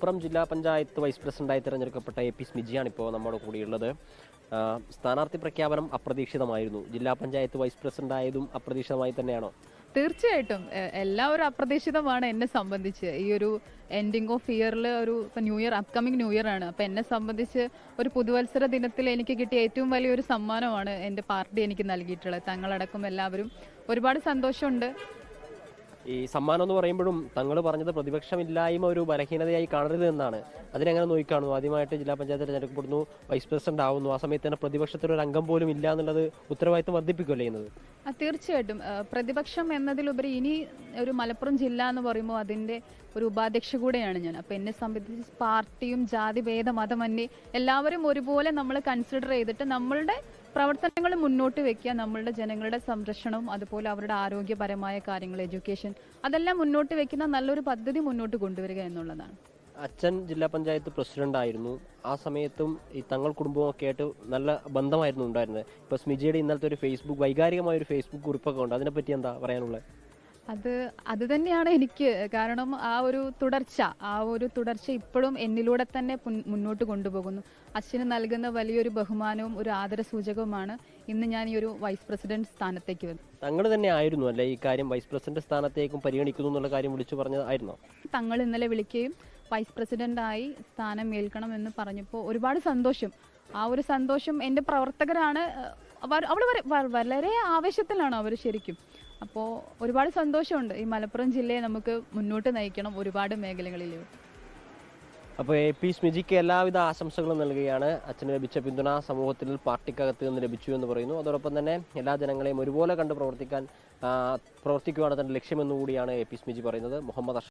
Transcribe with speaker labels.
Speaker 1: മലപ്പുറം ജില്ലാ പഞ്ചായത്ത് വൈസ് പ്രസിഡന്റായി തിരഞ്ഞെടുക്കപ്പെട്ട എ പി സ്മിജിയാണ് ഇപ്പോൾ നമ്മുടെ കൂടെയുള്ളത്. സ്ഥാനാർത്ഥി പ്രഖ്യാപനം അപ്രതീക്ഷിതമായിരുന്നു. ജില്ലാ പഞ്ചായത്ത് വൈസ് പ്രസിഡന്റായതും അപ്രതീക്ഷിതമായി തന്നെയാണോ?
Speaker 2: തീർച്ചയായിട്ടും എല്ലാം ഒരു അപ്രതീക്ഷിതമാണ് എന്നെ സംബന്ധിച്ച്. ഈ ഒരു എൻഡിങ് ഓഫ് ഇയറിൽ ഇപ്പം new year, upcoming new year ആണ്. അപ്പം എന്നെ സംബന്ധിച്ച് ഒരു പുതുവത്സര ദിനത്തിൽ എനിക്ക് കിട്ടിയ ഏറ്റവും വലിയൊരു സമ്മാനമാണ് എൻ്റെ പാർട്ടി എനിക്ക് നൽകിയിട്ടുള്ളത്. തങ്ങളടക്കം എല്ലാവരും ഒരുപാട് സന്തോഷമുണ്ട്.
Speaker 1: ഈ സമ്മാനം എന്ന് പറയുമ്പോഴും തങ്ങൾ പറഞ്ഞത് പ്രതിപക്ഷമില്ലായ്മ ഒരു ബലഹീനതയായി കാണരുത് എന്നാണ്. അതിനെങ്ങനെ നോക്കിക്കാണുന്നു? ആദ്യമായിട്ട് ജില്ലാ പഞ്ചായത്ത് തിരഞ്ഞെടുക്കപ്പെടുന്നു, വൈസ് പ്രസിഡന്റ് ആവുന്നു, ആ സമയത്ത് തന്നെ പ്രതിപക്ഷത്തിലൊരു അംഗം പോലും ഇല്ല എന്നുള്ളത് ഉത്തരവാദിത്വം വർദ്ധിപ്പിക്കുകയല്ലേ ചെയ്യുന്നത്?
Speaker 2: തീർച്ചയായിട്ടും പ്രതിപക്ഷം എന്നതിലുപരി ഇനി ഒരു മലപ്പുറം ജില്ല എന്ന് പറയുമ്പോൾ അതിൻ്റെ ഒരു ഉപാധ്യക്ഷ കൂടെയാണ് ഞാൻ. അപ്പോൾ എന്നെ സംബന്ധിച്ച് പാർട്ടിയും ജാതി ഭേദ മതമന്യേ എല്ലാവരും ഒരുപോലെ നമ്മൾ കൺസിഡർ ചെയ്തിട്ട് നമ്മളുടെ പ്രവർത്തനങ്ങൾ മുന്നോട്ട് വെക്കുക, നമ്മളുടെ ജനങ്ങളുടെ സംരക്ഷണവും അതുപോലെ അവരുടെ ആരോഗ്യപരമായ കാര്യങ്ങൾ, എഡ്യൂക്കേഷൻ, അതെല്ലാം മുന്നോട്ട് വെക്കുന്ന നല്ലൊരു പദ്ധതി മുന്നോട്ട് കൊണ്ടുവരിക എന്നുള്ളതാണ്.
Speaker 1: അച്ഛൻ ജില്ലാ പഞ്ചായത്ത് പ്രസിഡന്റ് ആയിരുന്നു. ആ സമയത്തും ഈ തങ്ങൾ കുടുംബവും ഒക്കെ ആയിട്ട് നല്ല ബന്ധമായിരുന്നു ഉണ്ടായിരുന്നത്. ഇപ്പോൾ സ്മിജിയുടെ ഇന്നലത്തെ ഒരു വൈകാരികമായ ഒരു ഫേസ്ബുക്ക് കുറിപ്പൊക്കെ ഉണ്ട്. അതിനെപ്പറ്റി എന്താ പറയാനുള്ളത്?
Speaker 2: അത് തന്നെയാണ് എനിക്ക്. കാരണം ആ ഒരു തുടർച്ച ഇപ്പോഴും എന്നിലൂടെ തന്നെ മുന്നോട്ട് കൊണ്ടുപോകുന്നു. അച്ഛന് നൽകുന്ന വലിയൊരു ബഹുമാനവും ഒരു ആദര സൂചകവുമാണ് ഇന്ന് ഞാൻ ഈ ഒരു വൈസ് പ്രസിഡന്റ് സ്ഥാനത്തേക്ക് വന്നത്.
Speaker 1: തങ്ങൾ തന്നെ ആയിരുന്നു അല്ലെ ഈ കാര്യം വൈസ് പ്രസിഡന്റ് സ്ഥാനത്തേക്കും പരിഗണിക്കുന്നു എന്നുള്ള കാര്യം വിളിച്ചു പറഞ്ഞതായിരുന്നോ?
Speaker 2: തങ്ങൾ ഇന്നലെ വിളിക്കുകയും വൈസ് പ്രസിഡന്റായി സ്ഥാനം ഏൽക്കണം എന്ന് പറഞ്ഞപ്പോൾ ഒരുപാട് സന്തോഷം. ആ ഒരു സന്തോഷം എൻ്റെ പ്രവർത്തകരാണ്, വളരെ ആവേശത്തിലാണ് അവർ ശരിക്കും. അപ്പോൾ ഒരുപാട് സന്തോഷമുണ്ട്. ഈ മലപ്പുറം ജില്ലയെ നമുക്ക് മുന്നോട്ട് നയിക്കണം ഒരുപാട് മേഖലകളിൽ.
Speaker 1: അപ്പോൾ എ പി സ്മിജിക്ക് എല്ലാവിധ ആശംസകളും നൽകുകയാണ്. അച്ഛന് ലഭിച്ച പിന്തുണ സമൂഹത്തിൽ പാർട്ടിക്കകത്ത് നിന്ന് ലഭിച്ചു എന്ന് പറയുന്നു. അതോടൊപ്പം തന്നെ എല്ലാ ജനങ്ങളെയും ഒരുപോലെ കണ്ട് പ്രവർത്തിക്കുവാണ് തന്റെ ലക്ഷ്യമെന്നുകൂടിയാണ് എ പി സ്മിജി പറയുന്നത്. മുഹമ്മദ്